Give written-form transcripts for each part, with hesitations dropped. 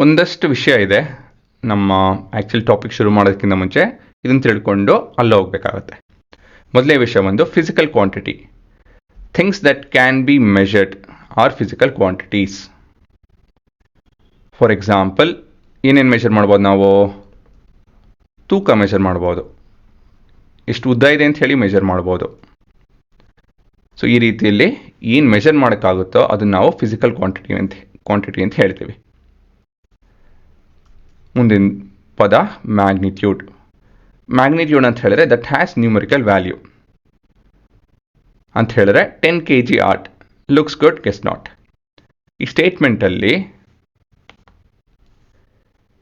ಒಂದಷ್ಟು ವಿಷಯ ಇದೆ ನಮ್ಮ ಆ್ಯಕ್ಚುಲಿ ಟಾಪಿಕ್ ಶುರು ಮಾಡೋದಕ್ಕಿಂತ ಮುಂಚೆ ಇದನ್ನು ತಿಳ್ಕೊಂಡು ಅಲ್ಲಿ ಹೋಗಬೇಕಾಗತ್ತೆ. ಮೊದಲನೇ ವಿಷಯ ಒಂದು physical quantity. Things that can be measured are physical quantities. For example ಏನೇನು ಮೆಷರ್ ಮಾಡ್ಬೋದು ನಾವು? ತೂಕ ಮೆಷರ್ ಮಾಡ್ಬೋದು, ಎಷ್ಟು ಉದ್ದ ಇದೆ ಅಂತ ಹೇಳಿ ಮೆಷರ್ ಮಾಡ್ಬೋದು. ಸೊ ಈ ರೀತಿಯಲ್ಲಿ ಏನು ಮೆಷರ್ ಮಾಡೋಕ್ಕಾಗುತ್ತೋ ಅದನ್ನು ನಾವು ಫಿಸಿಕಲ್ ಕ್ವಾಂಟಿಟಿ ಅಂತ ಹೇಳ್ತೀವಿ. ಮುಂದಿನ ಪದ ಮ್ಯಾಗ್ನಿಟ್ಯೂಡ್. ಮ್ಯಾಗ್ನಿಟ್ಯೂಡ್ ಅಂತ ಹೇಳಿದ್ರೆ ದಟ್ ಹ್ಯಾಸ್ ನ್ಯೂಮರಿಕಲ್ ವ್ಯಾಲ್ಯೂ ಅಂತ ಹೇಳಿದ್ರೆ 10 kg art looks good guess not. ಈ ಸ್ಟೇಟ್ಮೆಂಟಲ್ಲಿ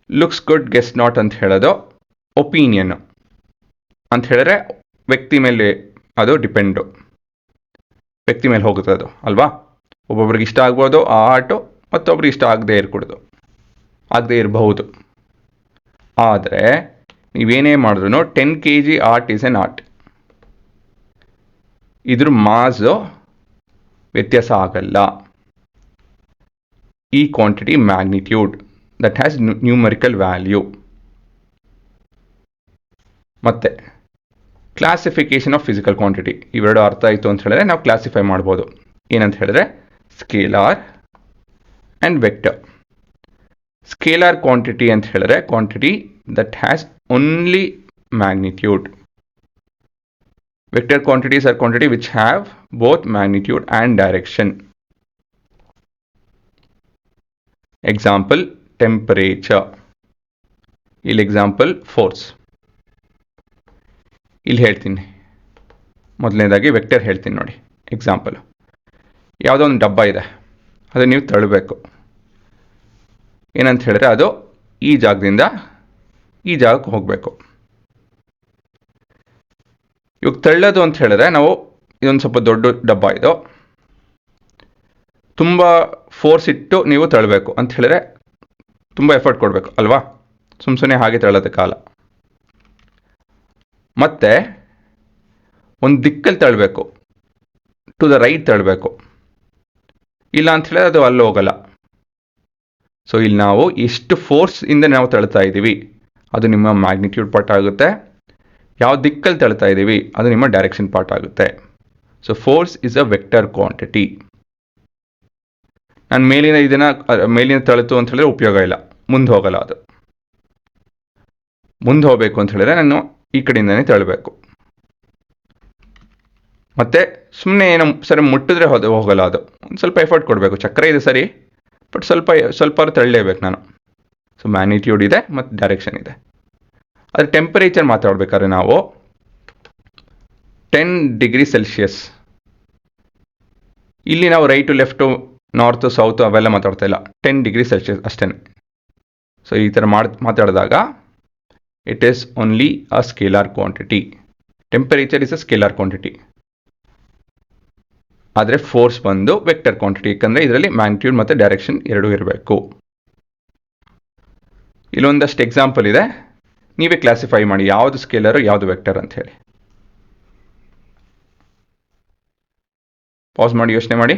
ಲುಕ್ಸ್ ಗುಡ್ ಗೆಸ್ ನಾಟ್ ಅಂತ ಹೇಳೋದು ಒಪಿನಿಯನ್ ಅಂತ ಹೇಳಿದ್ರೆ ವ್ಯಕ್ತಿ ಮೇಲೆ ಅದು ಡಿಪೆಂಡು, ವ್ಯಕ್ತಿ ಮೇಲೆ ಹೋಗುತ್ತೆ ಅದು ಅಲ್ವಾ. ಒಬ್ಬೊಬ್ರಿಗೆ ಇಷ್ಟ ಆಗ್ಬೋದು ಆ ಆರ್ಟು, ಮತ್ತೊಬ್ರಿಗೆ ಇಷ್ಟ ಆಗದೇ ಇರಬಹುದು. ಆದರೆ ನೀವೇನೇ ಮಾಡಿದ್ರು 10 kg art is an art. ಇದ್ರ ಮಾಸು ವ್ಯತ್ಯಾಸ ಆಗಲ್ಲ. ಈ quantity magnitude that has numerical value. ಮತ್ತೆ ಕ್ಲಾಸಿಫಿಕೇಶನ್ ಆಫ್ ಫಿಸಿಕಲ್ ಕ್ವಾಂಟಿಟಿ. ಇವೆರಡು ಅರ್ಥ ಆಯಿತು ಅಂತ ಹೇಳಿದ್ರೆ ನಾವು ಕ್ಲಾಸಿಫೈ ಮಾಡ್ಬೋದು. ಏನಂತ ಹೇಳಿದ್ರೆ scalar and vector. Scalar quantity ಅಂತ ಹೇಳಿದ್ರೆ quantity that has only magnitude. Vector quantities are quantity which have both magnitude and direction. Example temperature. ಇಲ್ಲಿ ಎಕ್ಸಾಂಪಲ್ ಫೋರ್ಸ್. ಇಲ್ಲಿ ಹೇಳ್ತೀನಿ, ಮೊದಲನೇದಾಗಿ ವೆಕ್ಟರ್ ಹೇಳ್ತೀನಿ ನೋಡಿ. ಎಕ್ಸಾಂಪಲ್, ಯಾವುದೋ ಒಂದು ಡಬ್ಬ ಇದೆ, ಅದು ನೀವು ತಳ್ಳಬೇಕು. ಏನಂತ ಹೇಳಿದ್ರೆ ಅದು ಈ ಜಾಗದಿಂದ ಈ ಜಾಗಕ್ಕೆ ಹೋಗಬೇಕು. ಇವಾಗ ತಳ್ಳೋದು ಅಂತ ಹೇಳಿದ್ರೆ ನಾವು ಇದೊಂದು ಸ್ವಲ್ಪ ದೊಡ್ಡ ಡಬ್ಬ ಇದು, ತುಂಬ ಫೋರ್ಸ್ ಇಟ್ಟು ನೀವು ತಳ್ಳಬೇಕು ಅಂತ ಹೇಳಿದ್ರೆ ತುಂಬ ಎಫರ್ಟ್ ಕೊಡಬೇಕು ಅಲ್ವಾ. ಸುಮ್ಮನೆ ಹಾಗೆ ತಳ್ಳೋದಕ್ಕಾಗಲ್ಲ. ಮತ್ತೆ ಒಂದು ದಿಕ್ಕಲ್ಲಿ ತಳ್ಳಬೇಕು, ಟು ದ ರೈಟ್ ತಳ್ಳಬೇಕು, ಇಲ್ಲ ಅಂತ ಹೇಳಿದ್ರೆ ಅದು ಅಲ್ಲಿ ಹೋಗಲ್ಲ. ಸೊ ಇಲ್ಲಿ ನಾವು ಎಷ್ಟು ಫೋರ್ಸ್ ಇಂದ ನಾವು ತಳ್ತಾ ಇದ್ದೀವಿ ಅದು ನಿಮ್ಮ ಮ್ಯಾಗ್ನಿಟ್ಯೂಡ್ ಪಾರ್ಟ್ ಆಗುತ್ತೆ. ಯಾವ ದಿಕ್ಕಲ್ಲಿ ತಳ್ತಾ ಇದ್ದೀವಿ ಅದು ನಿಮ್ಮ ಡೈರೆಕ್ಷನ್ ಪಾರ್ಟ್ ಆಗುತ್ತೆ. So force is a vector quantity. ನಾನು ಮೇಲಿನ ತಳ್ತು ಅಂತ ಹೇಳಿದ್ರೆ ಉಪಯೋಗ ಇಲ್ಲ, ಮುಂದೆ ಹೋಗಲ್ಲ. ಅದು ಮುಂದೆ ಹೋಗಬೇಕು ಅಂತ ಹೇಳಿದ್ರೆ ನಾನು ಈ ಕಡೆಯಿಂದನೇ ತಳ್ಳಬೇಕು. ಮತ್ತೆ ಸುಮ್ಮನೆ ಏನೋ ಸರಿ ಮುಟ್ಟಿದ್ರೆ ಹೋಗಲ್ಲ. ಅದು ಒಂದು ಸ್ವಲ್ಪ ಎಫರ್ಟ್ ಕೊಡಬೇಕು. ಚಕ್ರ ಇದೆ ಸರಿ, ಬಟ್ ಸ್ವಲ್ಪ ತಳ್ಳಲೇಬೇಕು ನಾನು. ಸೊ ಮ್ಯಾಗ್ನಿಟ್ಯೂಡ್ ಇದೆ ಮತ್ತು ಡೈರೆಕ್ಷನ್ ಇದೆ. ಅದ್ರ ಟೆಂಪರೇಚರ್ ಮಾತಾಡ್ಬೇಕಾದ್ರೆ ನಾವು 10 ಡಿಗ್ರಿ ಸೆಲ್ಸಿಯಸ್. ಇಲ್ಲಿ ನಾವು ರೈಟು ಲೆಫ್ಟು ನಾರ್ತು ಸೌತು ಅವೆಲ್ಲ ಮಾತಾಡ್ತಾ ಇಲ್ಲ, 10 ಡಿಗ್ರಿ ಸೆಲ್ಸಿಯಸ್ ಅಷ್ಟೇ. ಸೊ ಈ ಥರ ಮಾತಾಡಿದಾಗ it is only a scalar quantity. Temperature is a scalar quantity. ಆದರೆ ಫೋರ್ಸ್ ಬಂದು ವೆಕ್ಟರ್ ಕ್ವಾಂಟಿಟಿ, ಯಾಕಂದರೆ ಇದರಲ್ಲಿ ಮ್ಯಾಗ್ನಿಟ್ಯೂಡ್ ಮತ್ತು ಡೈರೆಕ್ಷನ್ ಎರಡೂ ಇರಬೇಕು. ಇಲ್ಲೊಂದಷ್ಟು ಎಕ್ಸಾಂಪಲ್ ಇದೆ, ನೀವೇ ಕ್ಲಾಸಿಫೈ ಮಾಡಿ ಯಾವುದು ಸ್ಕೇಲರು ಯಾವುದು ವೆಕ್ಟರ್ ಅಂತ ಹೇಳಿ. ಪಾಸ್ ಮಾಡಿ ಯೋಚನೆ ಮಾಡಿ.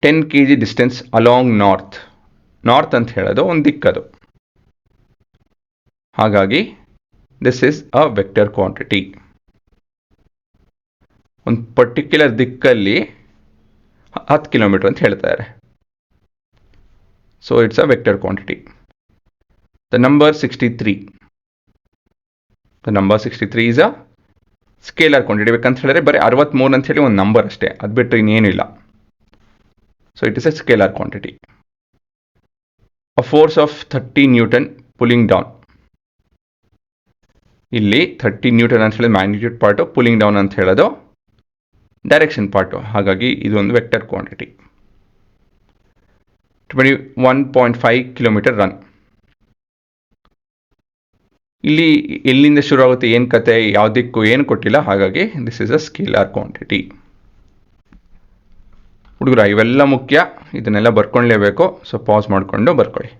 Ten kg distance along north ಅಂತ ಹೇಳೋದು ಒಂದು ದಿಕ್ಕದು. ಹಾಗಾಗಿ this is a vector quantity. ಒಂದು ಪರ್ಟಿಕ್ಯುಲರ್ ದಿಕ್ಕಲ್ಲಿ 10 ಕಿಲೋಮೀಟರ್ ಅಂತ ಹೇಳ್ತಾರೆ. So it's a vector quantity. The number 63 is a scalar quantity. ಬೇಕಂತ ಹೇಳಿದ್ರೆ ಬರೀ 63 ಅಂತ ಹೇಳಿ ಒಂದು ನಂಬರ್ ಅಷ್ಟೇ, ಅದು ಬಿಟ್ಟು ಇನ್ನೇನು ಇಲ್ಲ. So it is a scalar quantity. A force of 30 Newton pulling down. ಇಲ್ಲಿ 30 ನ್ಯೂಟನ್ ಅಂತ ಹೇಳಿ ಮ್ಯಾಗ್ನಿಟ್ಯೂಡ್ ಪಾರ್ಟು, ಪುಲ್ಲಿಂಗ್ ಡೌನ್ ಅಂತ ಹೇಳೋದು ಡೈರೆಕ್ಷನ್ ಪಾರ್ಟು. ಹಾಗಾಗಿ ಇದೊಂದು ವೆಕ್ಟರ್ ಕ್ವಾಂಟಿಟಿ. 21.5 kilometre run. ಇಲ್ಲಿ ಎಲ್ಲಿಂದ ಶುರು ಆಗುತ್ತೆ, ಏನು ಕತೆ, ಯಾವುದಕ್ಕೂ ಏನು ಕೊಟ್ಟಿಲ್ಲ. ಹಾಗಾಗಿ this is a scalar quantity. ಹುಡುಗರ ಇವೆಲ್ಲ ಮುಖ್ಯ, ಇದನ್ನೆಲ್ಲ ಬರ್ಕೊಳ್ಳೇಬೇಕು. ಸೊ ಪಾಸ್ ಮಾಡಿಕೊಂಡು ಬರ್ಕೊಳ್ಳಿ.